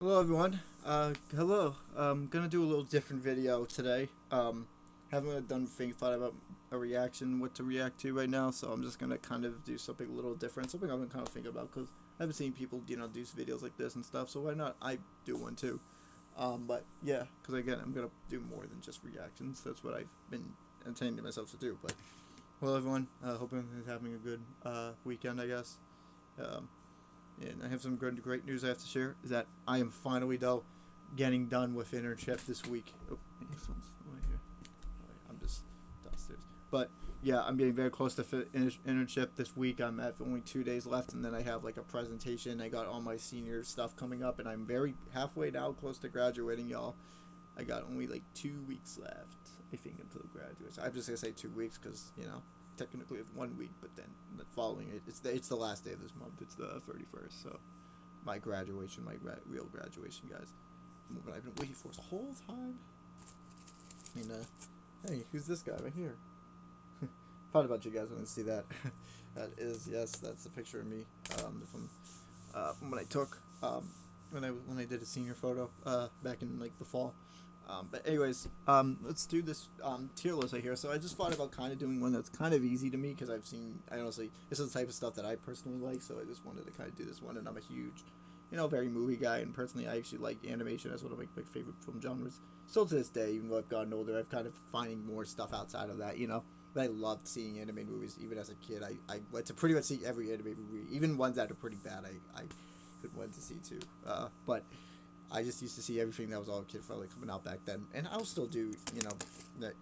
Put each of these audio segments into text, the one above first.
Hello everyone. Hello. Gonna do a little different video today. Haven't really thought about a reaction, what to react to right now. So I'm just gonna kind of do something a little different, something I've been kind of thinking about because I've been seeing people, do videos like this and stuff. So why not I do one too? But yeah, because again, I'm gonna do more than just reactions. That's what I've been intending myself to do. But hello everyone. Hope everyone's having a good weekend, I guess. Um, and I have some great news I have to share. Is that I am finally though getting done with internship this week. Oh, my earphones right here. I'm just downstairs. But yeah, I'm getting very close to internship this week. I'm at only 2 days left, and then I have like a presentation. I got all my senior stuff coming up, and I'm very halfway now, close to graduating, y'all. I got only like 2 weeks left, I think, until graduation. I'm just gonna say 2 weeks because technically it's 1 week, but then the following it's the last day of this month. It's the 31st. So my graduation, real graduation, guys. What I've been waiting for the whole time. And hey, who's this guy right here? Thought about you guys want to see that. That's a picture of me from when I took when I did a senior photo back in like the fall. But anyways, let's do this tier list right here. So I just thought about kind of doing one that's kind of easy to me because I honestly, this is the type of stuff that I personally like. So I just wanted to kind of do this one, and I'm a huge, very movie guy, and personally I actually like animation as one of my favorite film genres. Still to this day, even though I've gotten older, I've kind of finding more stuff outside of that. But I loved seeing anime movies even as a kid. I went to pretty much see every anime movie, even ones that are pretty bad. I could want to see too. But I just used to see everything that was all kid friendly coming out back then, and I'll still do that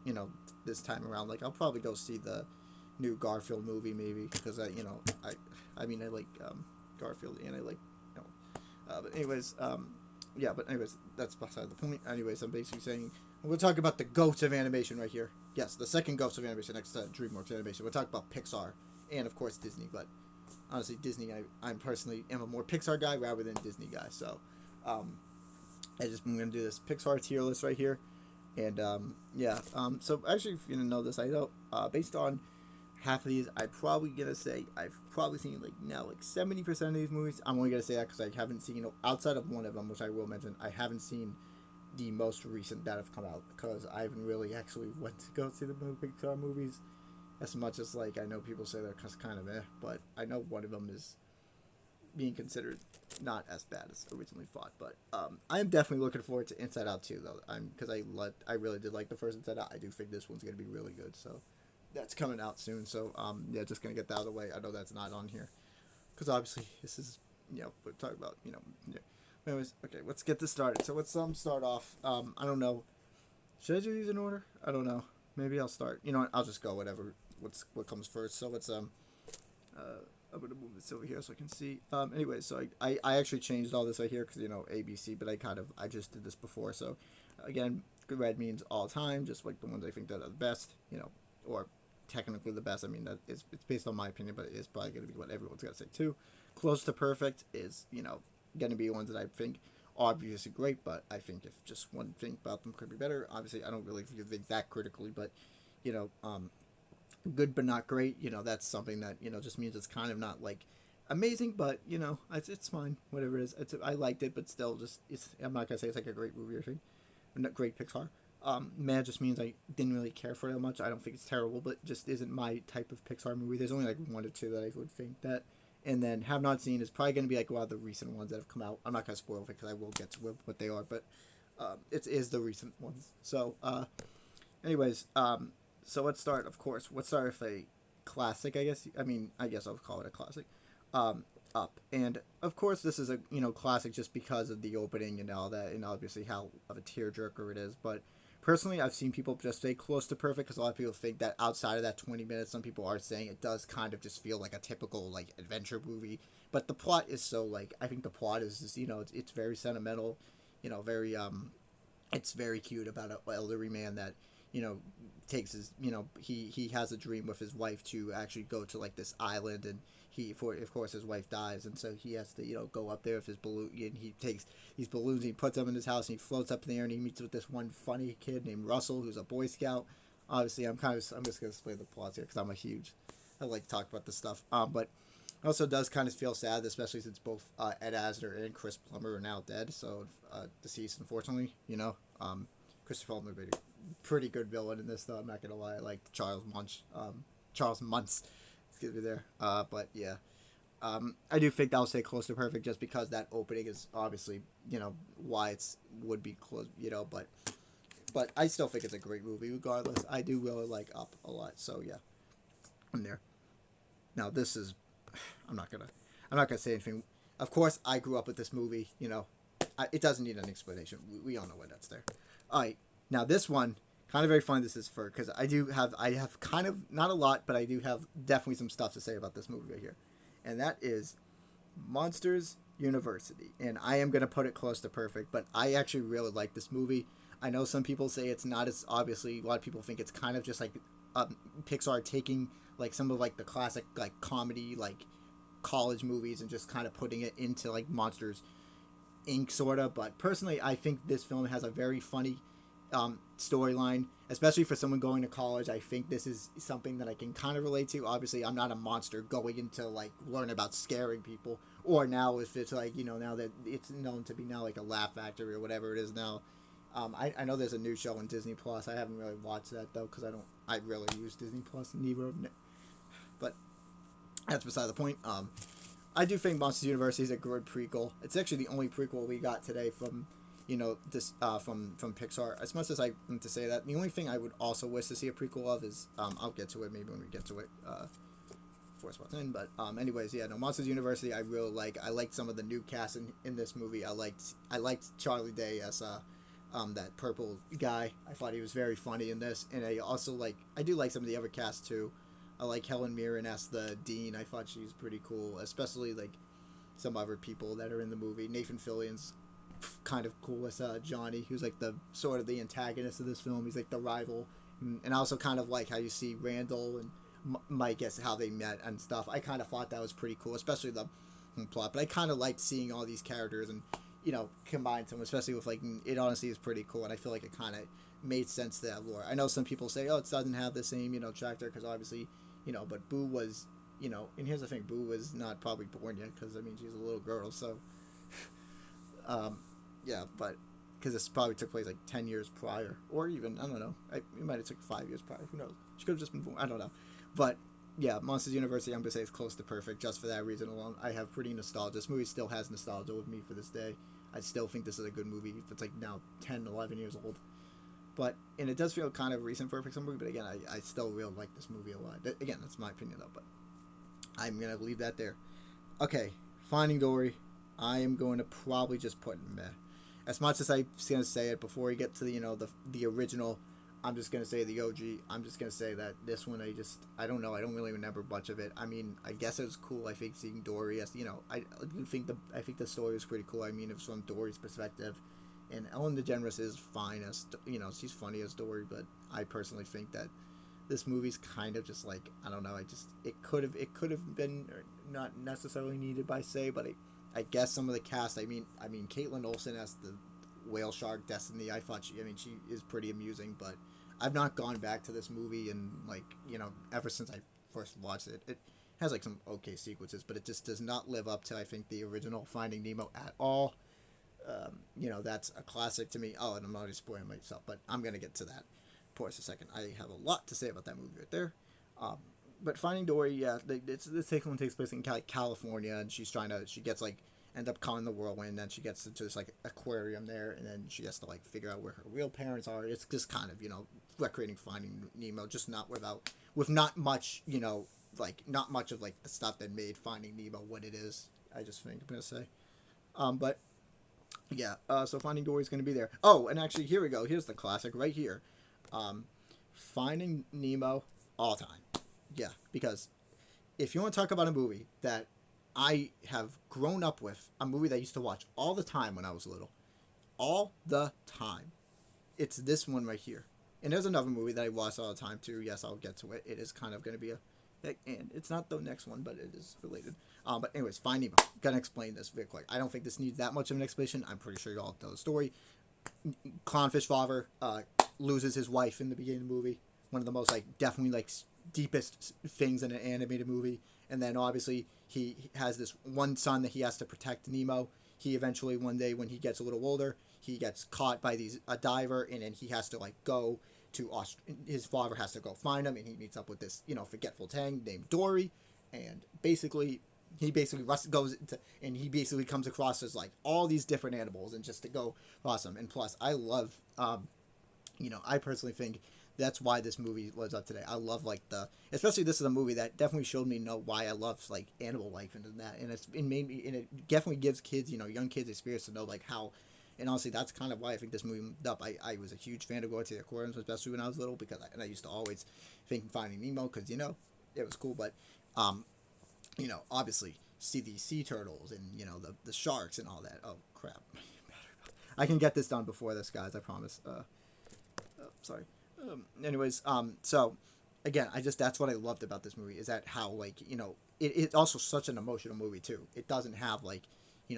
this time around. Like I'll probably go see the new Garfield movie maybe because I like Garfield and I like but anyways yeah, but anyways, that's beside the point. Anyways, I'm basically saying we're talking about the goats of animation right here. Yes, the second goats of animation next to DreamWorks Animation. We're talking about Pixar and of course Disney, but honestly, Disney, I'm personally am a more Pixar guy rather than Disney guy. So, um, I'm gonna do this Pixar tier list right here, and yeah. So actually, if you didn't know this, I know based on half of these, I'm probably gonna say I've probably seen like now like 70% of these movies. I'm only gonna say that because I haven't seen outside of one of them, which I will mention. I haven't seen the most recent that have come out because I haven't really actually went to go see the Pixar movies as much as like I know people say they're kind of but I know one of them is being considered not as bad as originally thought. But I am definitely looking forward to Inside Out too, though. Because I really did like the first Inside Out. I do think this one's gonna be really good. So that's coming out soon. So yeah, just gonna get that out of the way. I know that's not on here because obviously this is we're talking about yeah. Anyways, okay, let's get this started. So let's start off. I don't know. Should I do these in order? I don't know. Maybe I'll start. You know what? I'll just go whatever. What comes first. So let's uh, I'm gonna move this over here so I can see. Anyway, so I actually changed all this right here because ABC, but I just did this before. So again, good red means all time, just like the ones I think that are the best. Or technically the best. I mean it's based on my opinion, but it is probably gonna be what everyone's gonna say too. Close to perfect is gonna be ones that I think are obviously great, but I think if just one thing about them could be better. Obviously, I don't really view things that critically, but you know, um, good but not great. That's something that just means it's kind of not like amazing, but it's fine. Whatever it is, I liked it, but still, just I'm not gonna say it's like a great movie or thing, or not great Pixar. Man just means I didn't really care for it that much. I don't think it's terrible, but just isn't my type of Pixar movie. There's only like one or two that I would think that, and then have not seen is probably gonna be like one of the recent ones that have come out. I'm not gonna spoil it because I will get to what they are, but it is the recent ones. So anyways, so let's start. Of course, let's start with a classic. I guess I'll call it a classic. Up, and of course, this is a classic just because of the opening and all that, and obviously how of a tearjerker it is. But personally, I've seen people just say close to perfect because a lot of people think that outside of that 20 minutes, some people are saying it does kind of just feel like a typical like adventure movie. But the plot is so like I think the plot is just it's very sentimental, very it's very cute about an elderly man that you know takes his he has a dream with his wife to actually go to like this island, and for of course his wife dies, and so he has to go up there with his balloon, and he takes these balloons and he puts them in his house and he floats up in the air and he meets with this one funny kid named Russell who's a Boy Scout. Obviously I'm just gonna explain the plots here because I like to talk about this stuff, but Also does kind of feel sad, especially since both Ed Asner and Chris Plummer are now dead, so deceased, unfortunately. Christopher Plummer made a pretty good villain in this, though. I'm not gonna lie, like Charles Muntz, excuse me there. But yeah, I do think that'll stay close to perfect, just because that opening is obviously why it's would be close, but I still think it's a great movie regardless. I do really like Up a lot, so yeah, I'm there. Now this is I'm not gonna I'm not gonna say anything. Of course, I grew up with this movie. It doesn't need an explanation. We all know why that's there. All right, now this one kind of very fun. This is for because I have kind of not a lot, but I do have definitely some stuff to say about this movie right here, and that is Monsters University. And I am gonna put it close to perfect, but I actually really like this movie. I know some people say it's not as obviously. A lot of people think it's kind of just like Pixar taking like some of like the classic like comedy like college movies and just kind of putting it into like Monsters Inc. sorta. But personally, I think this film has a very funny storyline, especially for someone going to college. I think this is something that I can kind of relate to. Obviously, I'm not a monster going into like learn about scaring people, or now if it's like now that it's known to be now like a Laugh Factory or whatever it is now. I know there's a new show on Disney Plus. I haven't really watched that though because I really use Disney Plus neither of them. But that's beside the point. I do think Monsters University is a good prequel. It's actually the only prequel we got today from this from Pixar. As much as I want to say that, the only thing I would also wish to see a prequel of is I'll get to it maybe when we get to it. Before spots in, but anyways, yeah, no, Monsters University I really like. I liked some of the new cast in this movie. I liked Charlie Day as that purple guy. I thought he was very funny in this, and I do like some of the other cast too. I like Helen Mirren as the dean. I thought she was pretty cool, especially like some other people that are in the movie. Nathan Fillion's kind of cool as Johnny, who's like the sort of the antagonist of this film. He's like the rival, and I also kind of like how you see Randall and Mike as how they met and stuff. I kind of thought that was pretty cool, especially the plot. But I kind of liked seeing all these characters and combine them, especially with like it honestly is pretty cool, and I feel like it kind of made sense to that lore. I know some people say, oh, it doesn't have the same tractor because obviously but Boo was and here's the thing, Boo was not probably born yet because I mean she's a little girl, so yeah, but because this probably took place like 10 years prior, or even I don't know, it might have took 5 years prior, who knows, she could have just been born, I don't know. But yeah, Monsters University, I'm gonna say it's close to perfect just for that reason alone. I have pretty nostalgia. This movie still has nostalgia with me for this day. I still think this is a good movie. It's like now 10, 11 years old. And it does feel kind of recent for a Pixar movie, but again, I still really like this movie a lot. Again, that's my opinion though, but I'm going to leave that there. Okay, Finding Dory, I am going to probably just put meh. As much as I'm going to say it before we get to the original, I'm just going to say the OG. I'm just going to say that this one, I don't know. I don't really remember much of it. I mean, I guess it was cool. I think seeing Dory as, I think the story was pretty cool. I mean, it was from Dory's perspective. And Ellen DeGeneres is fine as, she's funny as Dory, but I personally think that this movie's kind of just like, I don't know, it could have been not necessarily needed by say, but I guess some of the cast, I mean, Caitlin Olsen as the whale shark Destiny, I thought she is pretty amusing, but I've not gone back to this movie and like, ever since I first watched it. It has like some okay sequences, but it just does not live up to, I think, the original Finding Nemo at all. That's a classic to me. Oh, and I'm already spoiling myself, but I'm going to get to that for a second. I have a lot to say about that movie right there. But Finding Dory, yeah, this one takes place in California, and she gets like, end up calling the whirlwind, and then she gets into this like aquarium there, and then she has to like figure out where her real parents are. It's just kind of, recreating Finding Nemo, just not with not much, like not much of like the stuff that made Finding Nemo what it is. I just think I'm going to say. But yeah, so Finding Dory is going to be there. Oh, and actually, here we go. Here's the classic right here. Finding Nemo all time. Yeah, because if you want to talk about a movie that I have grown up with, a movie that I used to watch all the time when I was little, all the time, it's this one right here. And there's another movie that I watch all the time too. Yes, I'll get to it. It is kind of going to be and it's not the next one, but it is related. But anyways, Finding Nemo. Gonna explain this very quick. I don't think this needs that much of an explanation. I'm pretty sure you all know the story. Clownfish father loses his wife in the beginning of the movie. One of the most like definitely like deepest things in an animated movie. And then obviously he has this one son that he has to protect, Nemo. He eventually one day when he gets a little older, he gets caught by a diver, and then he has to like go to his father has to go find him, and he meets up with this forgetful Tang named Dory, and he basically goes to, and he basically comes across as like all these different animals, and just to go awesome. And plus I love I personally think that's why this movie lives up today. I love like especially this is a movie that definitely showed me why I love like animal life and that, and it made me, and it definitely gives kids, young kids experience to know like how. And honestly, that's kind of why I think this movie moved up. I was a huge fan of going to the aquariums, especially when I was little, because I used to always think Finding Nemo, because it was cool. But obviously see the sea turtles and the sharks and all that. Oh crap! I can get this done before this, guys. I promise. Sorry. Anyways, so again, that's what I loved about this movie, is that how like it's also such an emotional movie too. It doesn't have like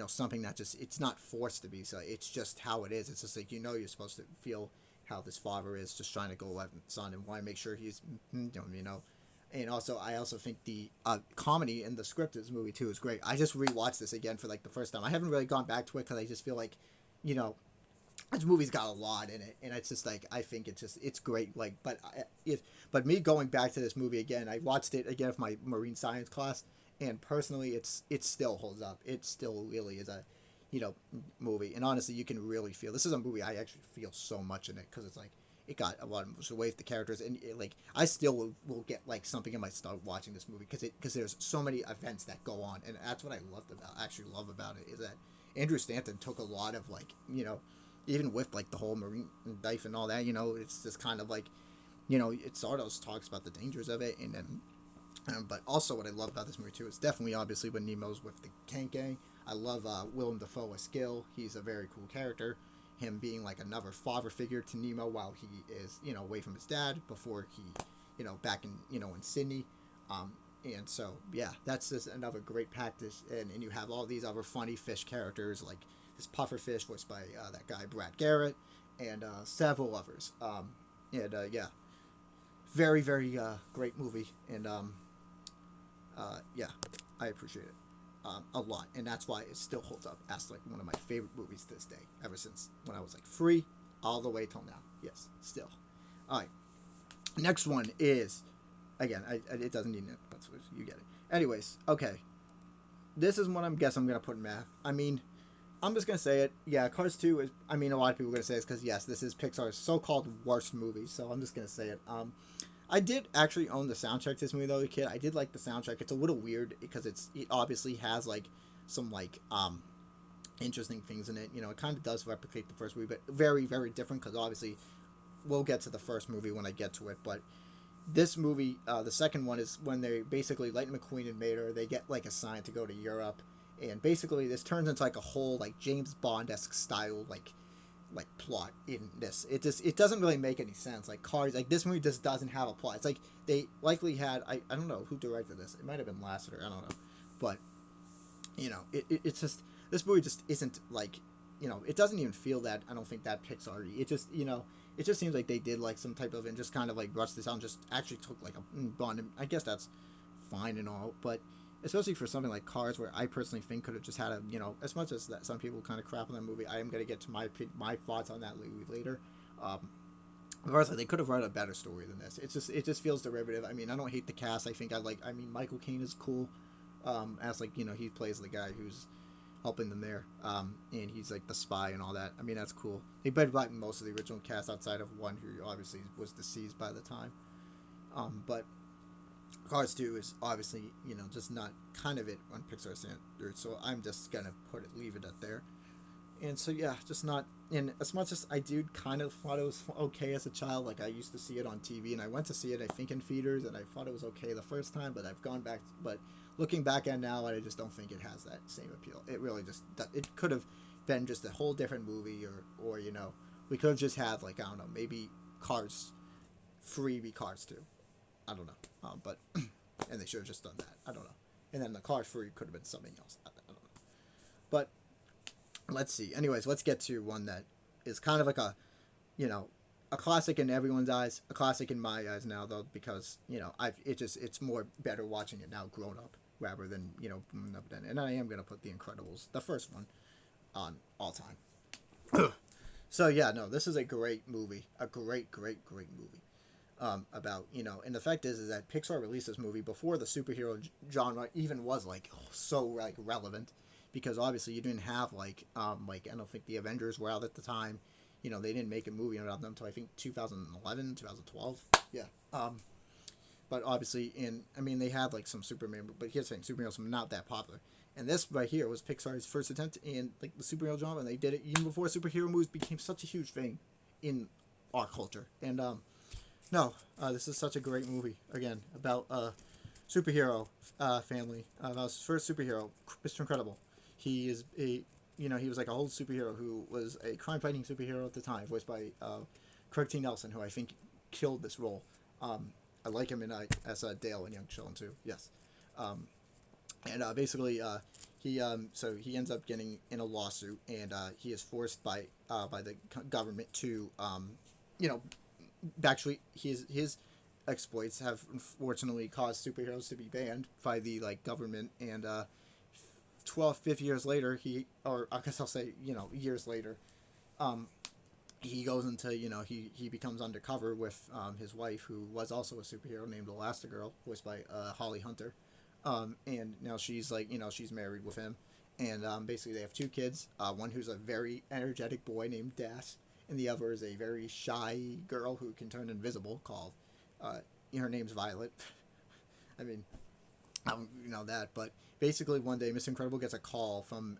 something that just, it's not forced to be, so it's just how it is. It's just like you're supposed to feel how this father is just trying to go at his son and want to make sure he's and also I also think the comedy in the script of this movie too is great. I just rewatched this again for like the first time. I haven't really gone back to it because I just feel like this movie's got a lot in it, and it's just like I think it's great. Like, but me going back to this movie again, I watched it again for my marine science class, and personally, it still holds up. It still really is a movie, and honestly, you can really feel this is a movie I actually feel so much in it, because it's like it got a lot of way with the characters, and like I still will get like something in my stomach watching this movie, because there's so many events that go on, and that's what I love about it, is that Andrew Stanton took a lot of like even with like the whole marine life and all that, it's just kind of like, it sort of talks about the dangers of it, and then, but also what I love about this movie too is definitely obviously when Nemo's with the Kank gang. I love Willem Dafoe as Skill. He's a very cool character. Him being like another father figure to Nemo while he is away from his dad before he back in in Sydney. And so yeah, that's just another great practice, and you have all these other funny fish characters like this pufferfish voiced by that guy Brad Garrett, and several others. Yeah, very very great movie, and yeah, I appreciate it a lot, and that's why it still holds up as like one of my favorite movies to this day, ever since when I was like 3 all the way till now. Yes, still. All right, next one is again, it doesn't need it, but you get it. Anyways, okay, this is what I'm gonna put in math. I mean, I'm just gonna say it. Yeah, Cars 2 is. I mean, a lot of people are gonna say it's because yes, this is Pixar's so-called worst movie. So I'm just gonna say it. I did actually own the soundtrack to this movie though, as a kid. I did like the soundtrack. It's a little weird because it obviously has like some like interesting things in it. It kind of does replicate the first movie, but very very different, because obviously we'll get to the first movie when I get to it. But this movie, the second one, is when they basically Lightning McQueen and Mater, they get like assigned to go to Europe, and basically this turns into like a whole like James Bond-esque style like plot in this. It doesn't really make any sense. Like Cars, like this movie just doesn't have a plot. It's like they likely had I don't know who directed this. It might have been Lasseter. I don't know, but it's just this movie just isn't like it doesn't even feel that, I don't think, that Pixar-y. It just it just seems like they did like some type of, and just kind of like rushed this out and just actually took like a Bond. And I guess that's fine and all, but especially for something like Cars, where I personally think could have just had a as much as that some people kind of crap on that movie, I am going to get to my thoughts on that movie later. Regardless, they could have written a better story than this. It just feels derivative. I mean, I don't hate the cast. I mean, Michael Caine is cool, as like he plays the guy who's helping them there, and he's like the spy and all that. I mean, that's cool. They better like most of the original cast outside of one who obviously was deceased by the time. But Cars 2 is obviously, just not kind of it on Pixar standards, so I'm just gonna leave it at there. And so yeah, just not. And as much as I do kind of thought it was okay as a child, like I used to see it on TV, and I went to see it I think in theaters, and I thought it was okay the first time, but I've gone back. But looking back at it now, I just don't think it has that same appeal. It really just, it could have been just a whole different movie, or we could have just had like, I don't know, maybe Cars 3 be Cars 2. I don't know, but and they should have just done that. I don't know. And then the Cars 3 could have been something else. I don't know. But let's see. Anyways, let's get to one that is kind of like a, a classic in everyone's eyes, a classic in my eyes now though, because it's more better watching it now grown up rather than then. And I am gonna put The Incredibles, the first one, on all time. So yeah, no, this is a great movie, a great movie. About and the fact is that Pixar released this movie before the superhero genre even was like so like relevant, because obviously you didn't have like I don't think the Avengers were out at the time. They didn't make a movie about them until I think 2011, 2012. Yeah. But obviously they had like some Superman, but here's the thing, superheroes were not that popular. And this right here was Pixar's first attempt in like the superhero genre, and they did it even before superhero movies became such a huge thing in our culture. And no, this is such a great movie. Again, about a superhero family. About his first superhero, Mr. Incredible. He is he was like a whole superhero who was a crime-fighting superhero at the time, voiced by Craig T. Nelson, who I think killed this role. I like him as Dale in Young Sheldon too. Yes. And basically, he ends up getting in a lawsuit, and he is forced by the government to actually his exploits have unfortunately caused superheroes to be banned by the like government, and 5 years later or I guess I'll say years later, he goes into he becomes undercover with his wife, who was also a superhero, named Elastigirl, voiced by Holly Hunter, and now she's she's married with him, and basically they have two kids, one who's a very energetic boy named Dash, and the other is a very shy girl who can turn invisible, called her name's Violet. I mean, that, but basically one day Mr. Incredible gets a call from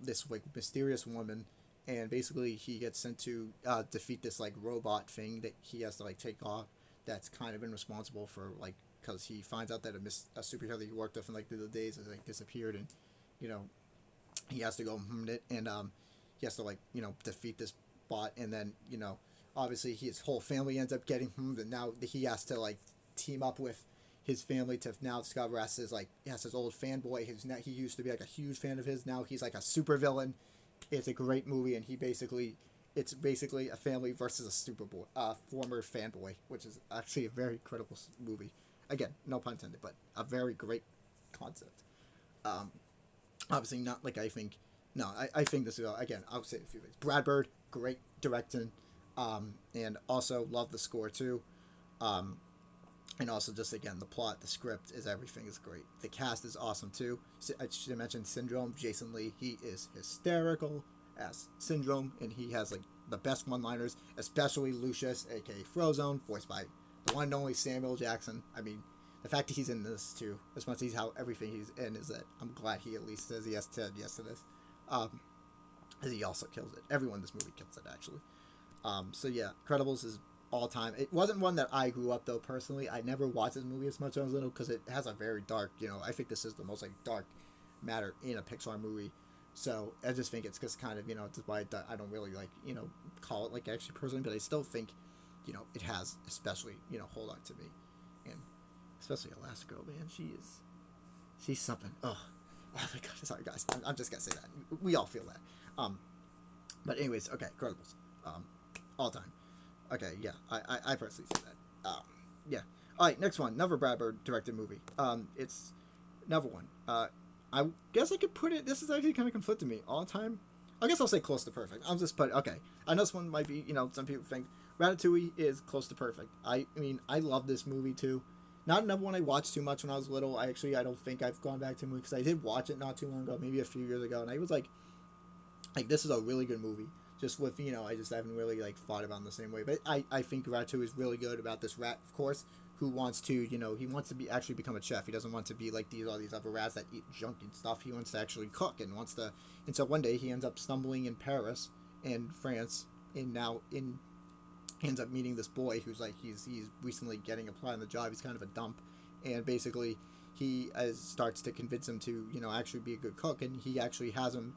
this like mysterious woman, and basically he gets sent to defeat this like robot thing that he has to like take off, that's kind of been responsible for like, because he finds out that a superhero that he worked with in like the days has like disappeared, and he has to go it, and he has to like defeat this bot, and then obviously his whole family ends up getting and now he has to like team up with his family to now discover as his old fanboy. He used to be like a huge fan of his. Now he's like a super villain. It's a great movie, and it's basically a family versus a former fanboy, which is actually a very credible movie. Again, no pun intended, but a very great concept. Obviously not like I think. No, I think this is again. I'll say a few things. Brad Bird, great directing, and also love the score too. And also just again the plot, the script everything is great. The cast is awesome too. I should mention Syndrome, Jason Lee. He is hysterical as Syndrome, and he has like the best one-liners, especially Lucius, aka Frozone, voiced by the one and only Samuel Jackson. I mean, the fact that he's in this too, as much as how everything he's in, is that I'm glad he at least says yes to this. As he also kills it. Everyone in this movie kills it actually. So yeah, Incredibles is all time. It wasn't one that I grew up though personally. I never watched this movie as much as I was little, because it has a very dark, I think this is the most like dark matter in a Pixar movie. So I just think it's just kind of just why I don't really like call it like actually personally, but I still think it has especially hold on to me, and especially Elastigirl, man, she's something. Oh my god, sorry guys, I'm just gonna say that we all feel that. But anyways, okay, Incredibles, all time. Okay, yeah, I personally say that. Yeah. All right, next one, another Brad Bird directed movie. It's another one. I guess I could put it. This is actually kind of conflicting me all the time. I guess I'll say close to perfect. I'll just put okay. I know this one might be. Some people think Ratatouille is close to perfect. I mean, I love this movie too. Not another one I watched too much when I was little. I don't think I've gone back to the movie, because I did watch it not too long ago, maybe a few years ago, and I was like this is a really good movie. Just with I just haven't really like thought about it in the same way. But I think Ratatouille is really good about this rat, of course, who wants to he wants to actually become a chef. He doesn't want to be like all these other rats that eat junk and stuff. He wants to actually cook and wants to. And so one day he ends up stumbling in Paris, in France, and he ends up meeting this boy who's like he's recently getting applied on the job. He's kind of a dump, and basically he starts to convince him to actually be a good cook, and he actually has him.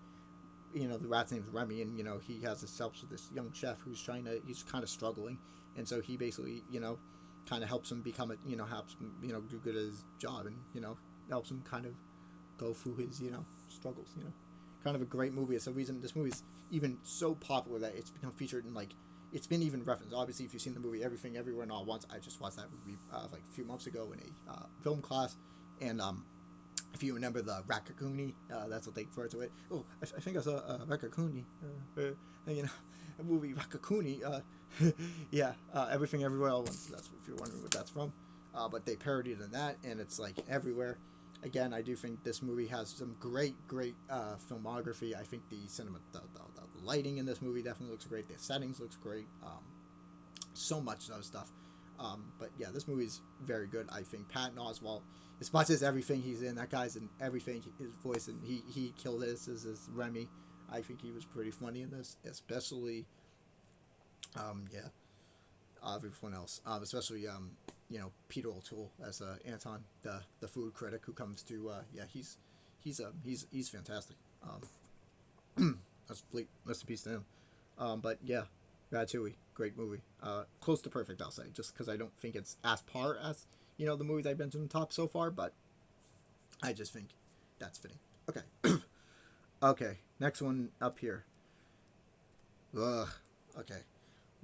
The rat's name's Remy, and he has this helps with this young chef who's he's kind of struggling, and so he basically kind of helps him become helps him do good at his job, and helps him kind of go through his struggles, kind kind of a great movie. It's the reason this movie's even so popular that it's become featured in like it's been even referenced. Obviously, if you've seen the movie Everything Everywhere and All at Once, I just watched that movie like a few months ago in a film class, and if you remember the Raccacoonie, that's what they refer to it. Oh, I think I saw Raccacoonie, you know, a movie Raccacoonie. Yeah, Everything Everywhere All at Once. That's if you're wondering what that's from. But they parodied in that, and it's like everywhere. Again, I do think this movie has some great filmography. I think the the lighting in this movie definitely looks great. The settings looks great. So much other stuff. But yeah, this movie's very good. I think Patton Oswalt, as much as everything he's in, that guy's in everything. His voice, and he killed this as Remy. I think he was pretty funny in this, especially. Yeah. Everyone else, especially Peter O'Toole as Anton, the food critic who comes to he's fantastic. That's rest in peace to him. But yeah, Ratatouille, great movie. Close to perfect, I'll say, just because I don't think it's as par as the movies I've mentioned on top so far, but I just think that's fitting. Okay, okay, next one up here. Ugh. Okay.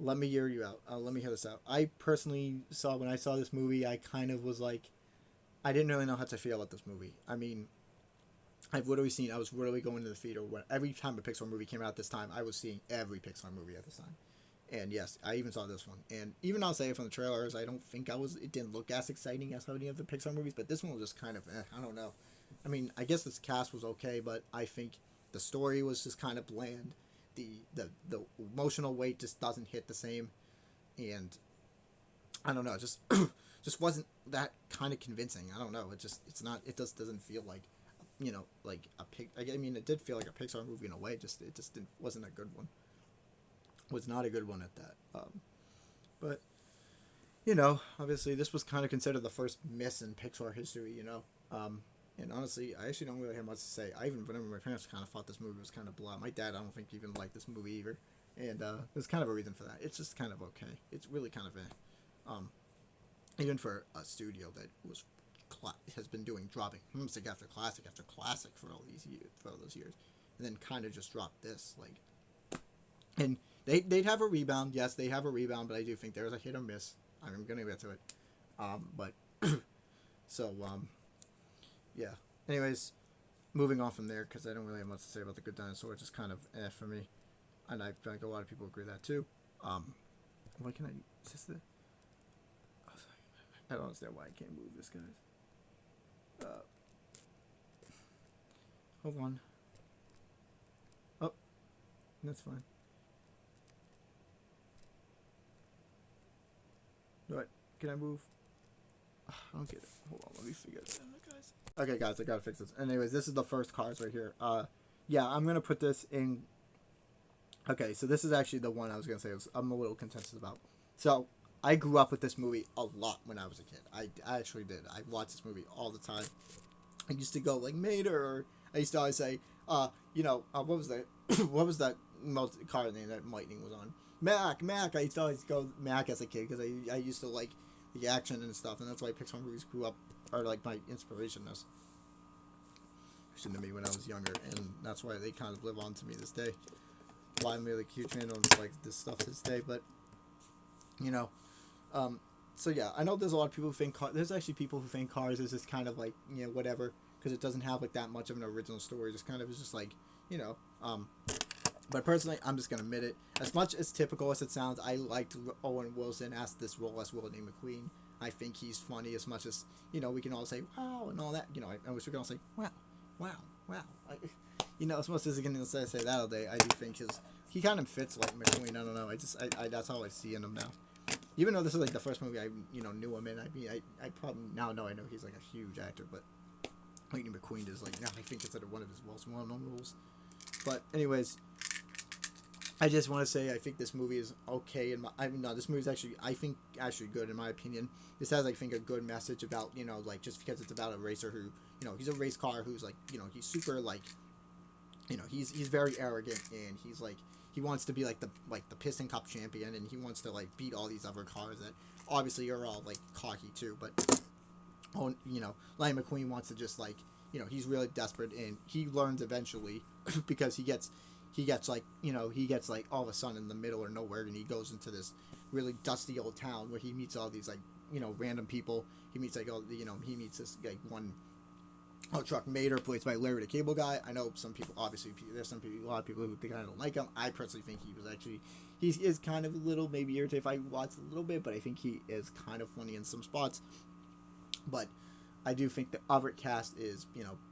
Let me hear you out. Let me hear this out. I personally saw when I saw this movie, I kind of was like, I didn't really know how to feel about this movie. I mean, I was literally going to the theater every time a Pixar movie came out this time, I was seeing every Pixar movie at this time. And yes, I even saw this one. And even I'll say from the trailers, I don't think it didn't look as exciting as any of the Pixar movies, but this one was just kind of, I don't know. I mean, I guess this cast was okay, but I think the story was just kind of bland. The emotional weight just doesn't hit the same, and I don't know, just just wasn't that kind of convincing. I don't know, it just doesn't feel like like a I mean, it did feel like a Pixar movie in a way, just it just wasn't a good one. Was not a good one at that. But obviously this was kind of considered the first miss in Pixar history. And honestly, I actually don't really have much to say. I even remember my parents kind of thought this movie was kind of blah. My dad, I don't think, even liked this movie either. And there's kind of a reason for that. It's just kind of okay. It's really kind of even for a studio that has been dropping classic after classic for all those years, and then kind of just dropped this and they'd have a rebound. Yes, they have a rebound, but I do think there's a hit or miss. I'm gonna get to it. But so yeah. Anyways, moving on from there, because I don't really have much to say about The Good Dinosaur. It's just kind of for me. And I think a lot of people agree with that too. What can I... Is this the... I don't understand why I can't move this, guys. Hold on. Oh. That's fine. What? Can I move? I don't get it. Hold on, let me figure it out, guys. Okay, guys, I gotta fix this. Anyways, this is the first Cars right here. Yeah, I'm gonna put this in. Okay, so this is actually the one I was gonna say I'm a little contentious about. So I grew up with this movie a lot when I was a kid. I actually did. I watched this movie all the time. I used to go like Mater, or I used to always say, what was that? What was that car name that Lightning was on? Mac. I used to always go Mac as a kid because I used to like the action and stuff, and that's why Pixar movies grew up, are like my inspiration to me when I was younger, and that's why they kind of live on to me this day. Why I'm really a huge fan of like this stuff to this day, but so yeah, I know there's a lot of people who think there's actually people who think Cars is just kind of like whatever, because it doesn't have like that much of an original story. Just kind of is just like But personally, I'm just gonna admit it. As much as typical as it sounds, I liked Owen Wilson as this role as Willie McQueen. I think he's funny as much as we can all say wow and all that. I wish we could all say wow. As much as we can say that all day, I do think he kind of fits like McQueen. I don't know. I that's how I see in him now. Even though this is like the first movie I knew him in. I mean, I probably now know I know he's like a huge actor, but Lightning McQueen is like I think it's like one of his most well-known roles. But anyways, I just want to say I think this movie is okay. This movie is actually good in my opinion. This has I think a good message about like just because it's about a racer who he's a race car who's like he's super like he's very arrogant, and he's like he wants to be like the Piston Cup champion, and he wants to like beat all these other cars that obviously are all like cocky too, but Lightning McQueen wants to just like he's really desperate, and he learns eventually because he gets like he gets like all of a sudden in the middle of nowhere, and he goes into this really dusty old town where he meets all these like random people. He meets like he meets this like one truck mater played by Larry the Cable Guy. I know some people, obviously there's a lot of people who kind of don't like him. I personally think he is kind of a little maybe irritated if I watch a little bit, but I think he is kind of funny in some spots. But I do think the other cast is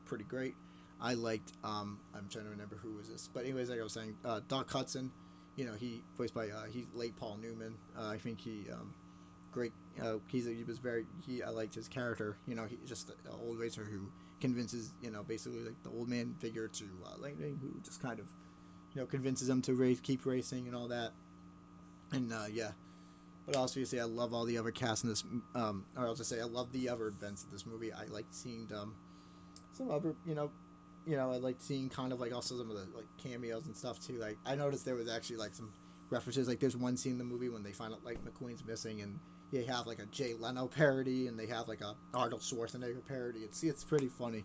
pretty great. I liked I'm trying to remember who was this, but anyways, like I was saying, Doc Hudson, he voiced by he's late Paul Newman. I think he great. He was very I liked his character. He's just an old racer who convinces basically like the old man figure to Lightning, who just kind of convinces him to keep racing and all that. And yeah, but also you say I love all the other cast in this. Or I'll just say I love the other events of this movie. I liked seeing some other I liked seeing kind of like also some of the like cameos and stuff too. Like I noticed there was actually like some references. Like there's one scene in the movie when they find out like McQueen's missing, and they have like a Jay Leno parody, and they have like a Arnold Schwarzenegger parody. It's pretty funny.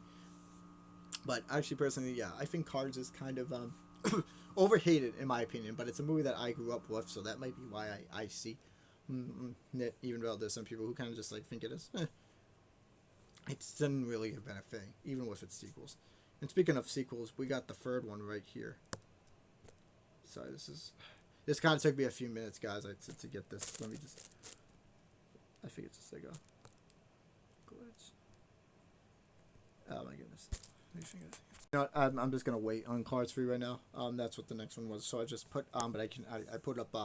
But actually, personally, yeah, I think Cars is kind of overhated in my opinion. But it's a movie that I grew up with, so that might be why I see it. Even though there's some people who kind of just like think it is. It didn't really have been a thing, even with its sequels. And speaking of sequels, we got the third one right here. Sorry, this kind of took me a few minutes, guys, to get this. Let me just. I think it's just like a glitch. Oh my goodness. Let me figure this. I'm just gonna wait on Cars 3 right now. That's what the next one was. So I just put but I put up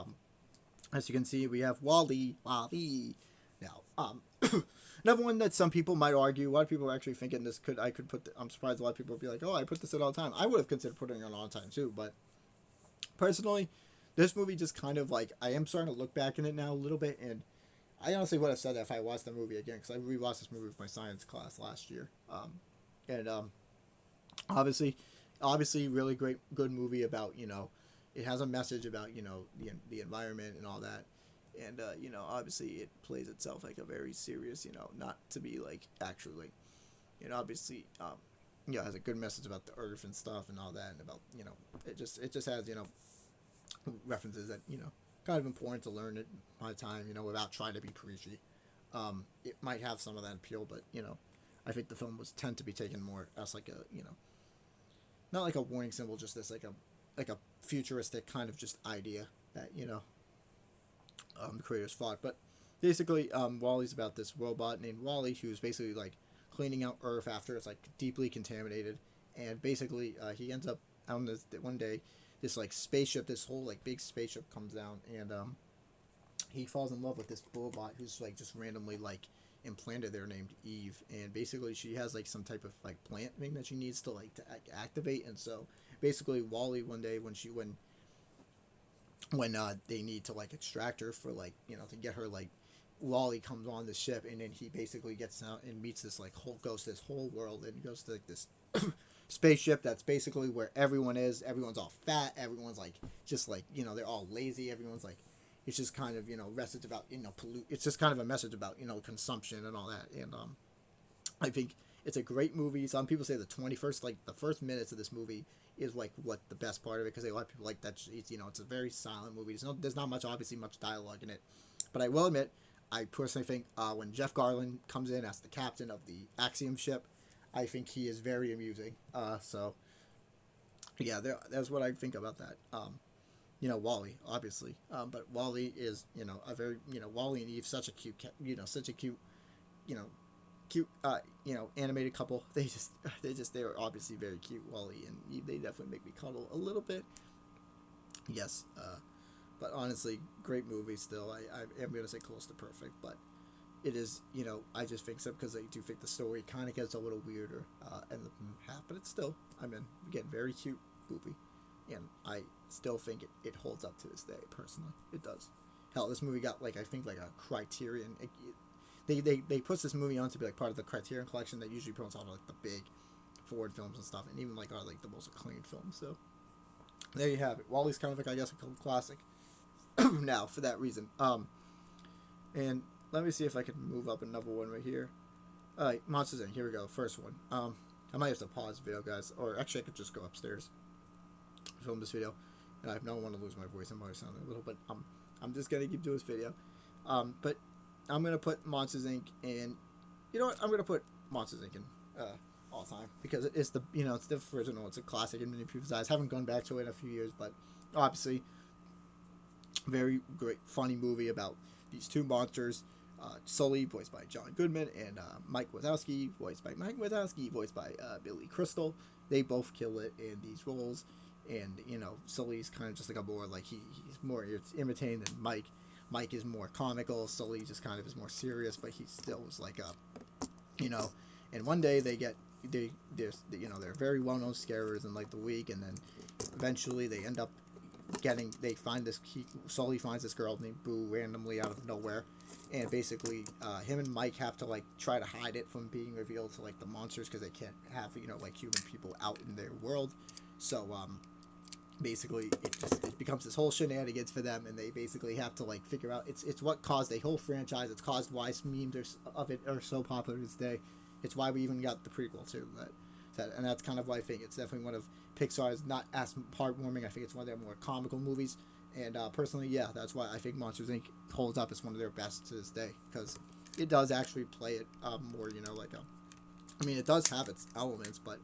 as you can see, we have Wally. Now another one that some people might argue. A lot of people are actually thinking I could put. I'm surprised a lot of people would be like, oh, I put this in all the time. I would have considered putting it on all the time too, but personally, this movie just kind of like I am starting to look back in it now a little bit, and I honestly would have said that if I watched the movie again, because I rewatched this movie with my science class last year, and obviously, really good movie about it has a message about the environment and all that. And obviously it plays itself like a very serious, not to be like actually like, obviously, it has a good message about the earth and stuff and all that, and about it just has references that kind of important to learn at my time, without trying to be preachy. It might have some of that appeal, but I think the film was tend to be taken more as like a not like a warning symbol, just this like a futuristic kind of just idea that the creators thought. But basically, Wally's about this robot named Wally who's basically like cleaning out Earth after it's like deeply contaminated, and basically he ends up on this one day, this like spaceship, this whole like big spaceship comes down, and he falls in love with this robot who's like just randomly like implanted there named Eve, and basically she has like some type of like plant thing that she needs to like to activate. And so basically Wally one day when they need to like extract her for like to get her, like Wally comes on the ship, and then he basically gets out and meets this like goes to this whole world, and goes to like this spaceship that's basically where everyone is. Everyone's all fat, everyone's like just like they're all lazy, everyone's like it's just kind of message about pollute. It's just kind of a message about consumption and all that. And I think it's a great movie. Some people say the first minutes of this movie is like what the best part of it, because a lot of people like that. It's a very silent movie. There's not much dialogue in it, but I will admit, I personally think when Jeff Garlin comes in as the captain of the Axiom ship, I think he is very amusing. So yeah, that's what I think about that. Wally, obviously, but Wally is a very Wally and Eve, such a cute cute animated couple. They were obviously very cute. Wally and Eve, they definitely make me cuddle a little bit. Yes, but honestly, great movie still. I am gonna say close to perfect, but it is I just think so, because I do think the story kind of gets a little weirder in the half, but it's still again very cute movie, and I still think it holds up to this day. Personally, it does. Hell, this movie got like I think like a Criterion. They put this movie on to be like part of the Criterion collection that usually puts on like the big Ford films and stuff, and even like are like the most acclaimed films. So there you have it. Wally's kind of like I guess a cult classic now for that reason. And let me see if I can move up another one right here. Alright, Monsters Inc. Here we go. First one. I might have to pause the video, guys, or actually I could just go upstairs. film this video, and I don't want to lose my voice. I'm always sounding a little, but I'm just gonna keep doing this video. But I'm gonna put Monsters Inc. in. You know what? I'm gonna put Monsters Inc. in all time because it's the it's the original. It's a classic in many people's eyes. Haven't gone back to it in a few years, but obviously, very great, funny movie about these two monsters. Sully, voiced by John Goodman, and Mike Wazowski, voiced by Billy Crystal. They both kill it in these roles, and Sully's kind of just like a more like he's more imitating than Mike. Mike is more comical. Sully just kind of is more serious, but he still is like And one day they're very well known scarers in like the week, and then eventually they end up Sully finds this girl named Boo randomly out of nowhere, and basically him and Mike have to like try to hide it from being revealed to like the monsters because they can't have like human people out in their world. So basically it becomes this whole shenanigans for them, and they basically have to like figure out it's what caused a whole franchise. It's caused why memes of it are so popular to this day. It's why we even got the prequel too. And that's kind of why I think it's definitely one of Pixar's not as heartwarming. I think it's one of their more comical movies. And personally, yeah, that's why I think Monsters Inc. holds up as one of their best to this day, because it does actually play it more, it does have its elements, but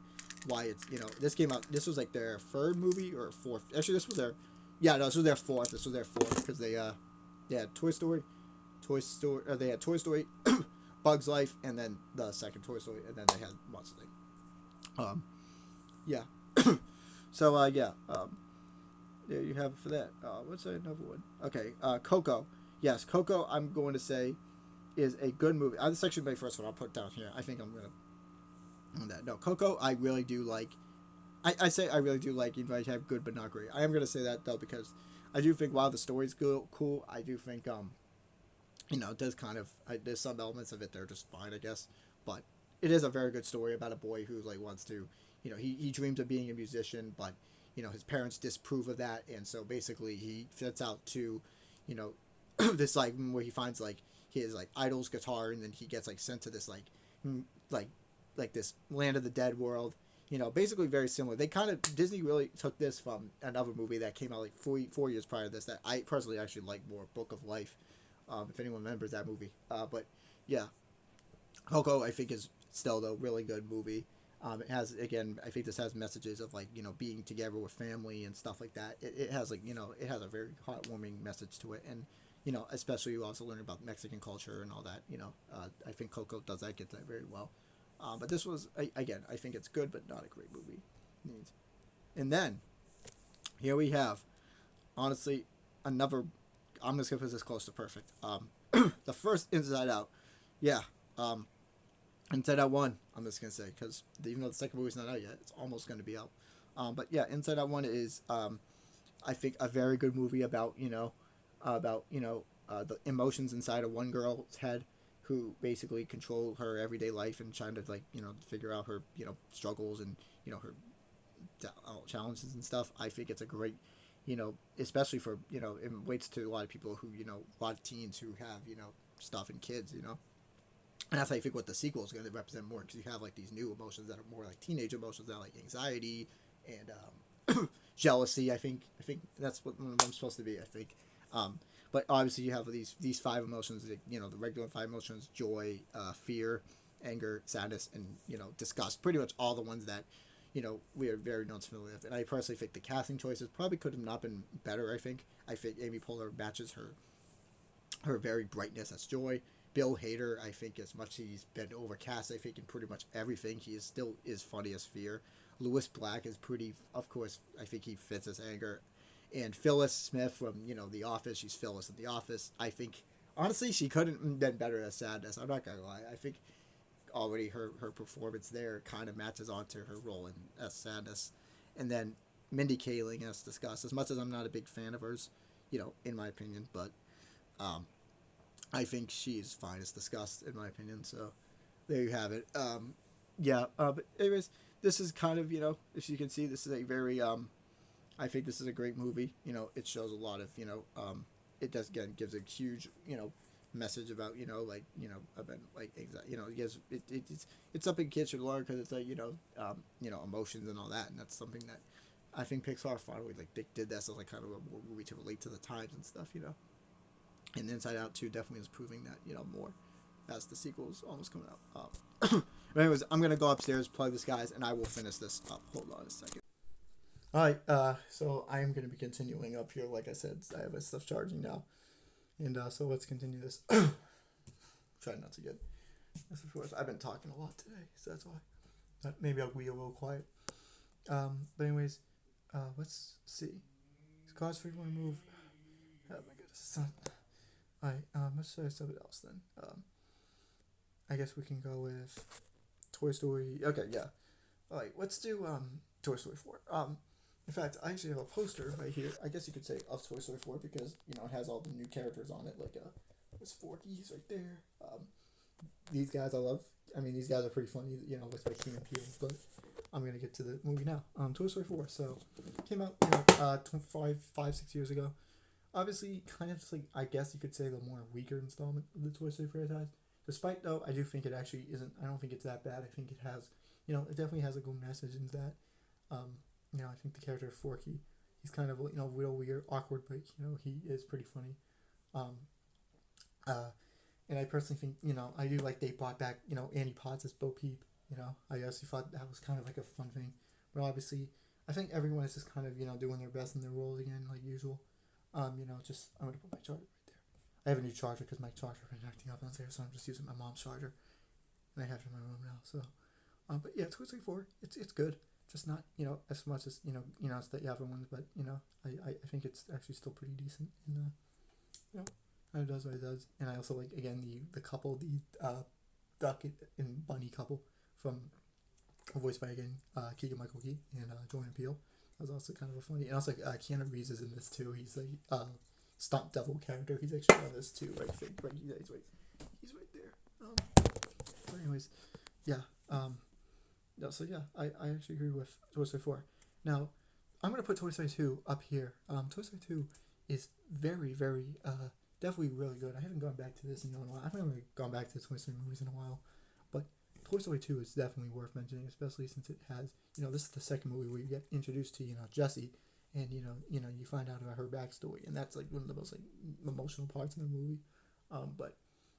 why it's, this came out, this was like their third movie or fourth. Actually, this was their fourth. This was their fourth because they had Toy Story, they had Toy Story, Bug's Life, and then the second Toy Story, and then they had Monsters Inc. Yeah. So, there you have it for that. What's another one? Okay, Coco. Yes, Coco, I'm going to say, is a good movie. This is actually my first one I'll put down here. I think I'm going to... On that. No, Coco, I really do like... I say I really do like, even if I have good but not great. I am going to say that, though, because I do think while the story's cool, I do think, it does kind of... there's some elements of it that are just fine, I guess. But it is a very good story about a boy who, like, wants to... he dreams of being a musician, but... his parents disapprove of that, and so basically he sets out to, this like where he finds like his like idol's guitar, and then he gets like sent to this like this land of the dead world. Basically very similar. They kind of Disney really took this from another movie that came out like 4 years prior to this that I personally actually like more, Book of Life. If anyone remembers that movie, but yeah, Coco I think is still a really good movie. It has, again, I think this has messages of like, being together with family and stuff like that. It has like, it has a very heartwarming message to it. And, especially you also learn about Mexican culture and all that, I think Coco gets that very well. But this was, again, I think it's good, but not a great movie. And then here we have, honestly, another, I'm just going to put this close to perfect. The first Inside Out. Yeah. Inside Out 1, I'm just going to say, because even though the second movie's not out yet, it's almost going to be out. But yeah, Inside Out 1 is, I think, a very good movie about, the emotions inside of one girl's head who basically control her everyday life and trying to, like, figure out her, struggles and, her challenges and stuff. I think it's a great, especially for, it relates to a lot of people who, a lot of teens who have, stuff and kids, And that's, I think, what the sequel is going to represent more, because you have, like, these new emotions that are more like teenage emotions that are, like, anxiety and jealousy. I think that's what one of them supposed to be, I think. But obviously you have these five emotions, the regular five emotions: joy, fear, anger, sadness, and, disgust. Pretty much all the ones that, we are very not familiar with. And I personally think the casting choices probably could have not been better, I think. I think Amy Poehler matches her very brightness as joy. Bill Hader, I think, as much as he's been overcast, I think in pretty much everything, he still is funny as fear. Lewis Black is pretty, of course, I think he fits as anger. And Phyllis Smith from, The Office, she's Phyllis in The Office. I think, honestly, she couldn't have been better as sadness. I'm not going to lie. I think already her performance there kind of matches onto her role as sadness. And then Mindy Kaling, as discussed, as much as I'm not a big fan of hers, in my opinion, but, I think she's fine as discussed, in my opinion. So there you have it. But anyways, this is kind of, as you can see, this is a very, I think this is a great movie. It shows a lot of, it does, again, gives a huge, message about, about, like, it's something kids should learn, because it's like, emotions and all that. And that's something that I think Pixar finally like they did that as like kind of a more movie to relate to the times and stuff, you know. And Inside Out 2 definitely is proving that, you know, more as the sequel's almost coming out. But anyways, I'm gonna go upstairs, plug this guys, and I will finish this up. Hold on a second. All right, so I am gonna be continuing up here. Like I said, I have my stuff charging now, and so let's continue this. Try not to get this. Of course, I've been talking a lot today, so that's why. Maybe I'll be a little quiet. But anyways, let's see. Cause for one move. Oh my goodness. Alright, let's try something else then. I guess we can go with Toy Story. Okay, yeah. Alright, let's do Toy Story 4. In fact, I actually have a poster right here. I guess you could say of Toy Story 4 because, you know, it has all the new characters on it. Like, there's Forky's right there. These guys I love. I mean, these guys are pretty funny, you know, with like Key and Peele, but I'm gonna get to the movie now. Toy Story 4. So, came out, you know, 6 years ago. Obviously, kind of just like, I guess you could say the more weaker installment of the Toy Story franchise. Despite, though, I do think it actually isn't, I don't think it's that bad. I think it has, you know, it definitely has a good message in that. You know, I think the character of Forky, he's kind of, you know, real weird, awkward, but, you know, he is pretty funny. And I personally think, you know, I do like they brought back, you know, Annie Potts as Bo Peep, you know. I actually thought that was kind of like a fun thing. But obviously, I think everyone is just kind of, you know, doing their best in their roles again, like usual. You know, just, I'm going to put my charger right there. I have a new charger because my charger been acting up on there, so I'm just using my mom's charger. And I have it in my room now, so. But yeah, Toy Story 4, it's good. Just not, you know, as much as, you know, it's the other ones, but, you know, I think it's actually still pretty decent. And, you know, it does what it does. And I also like, again, the couple, the Duck and Bunny couple from, voiced by, again, Keegan-Michael Key and Jordan Peele. That was also kind of a funny. And also, Keanu Reeves is in this too. He's like stunt devil character. He's actually on this too, right? He's right there. But anyways, yeah. No, so yeah, I actually agree with Toy Story 4. Now, I'm gonna put Toy Story 2 up here. Toy Story 2 is very, very, definitely really good. I haven't gone back to this in a while. I haven't really gone back to the Toy Story movies in a while, but Toy Story 2 is definitely worth mentioning, especially since it has, you know, this is the second movie where you get introduced to, you know, Jessie, and, you know, you find out about her backstory, and that's, like, one of the most, like, emotional parts in the movie. But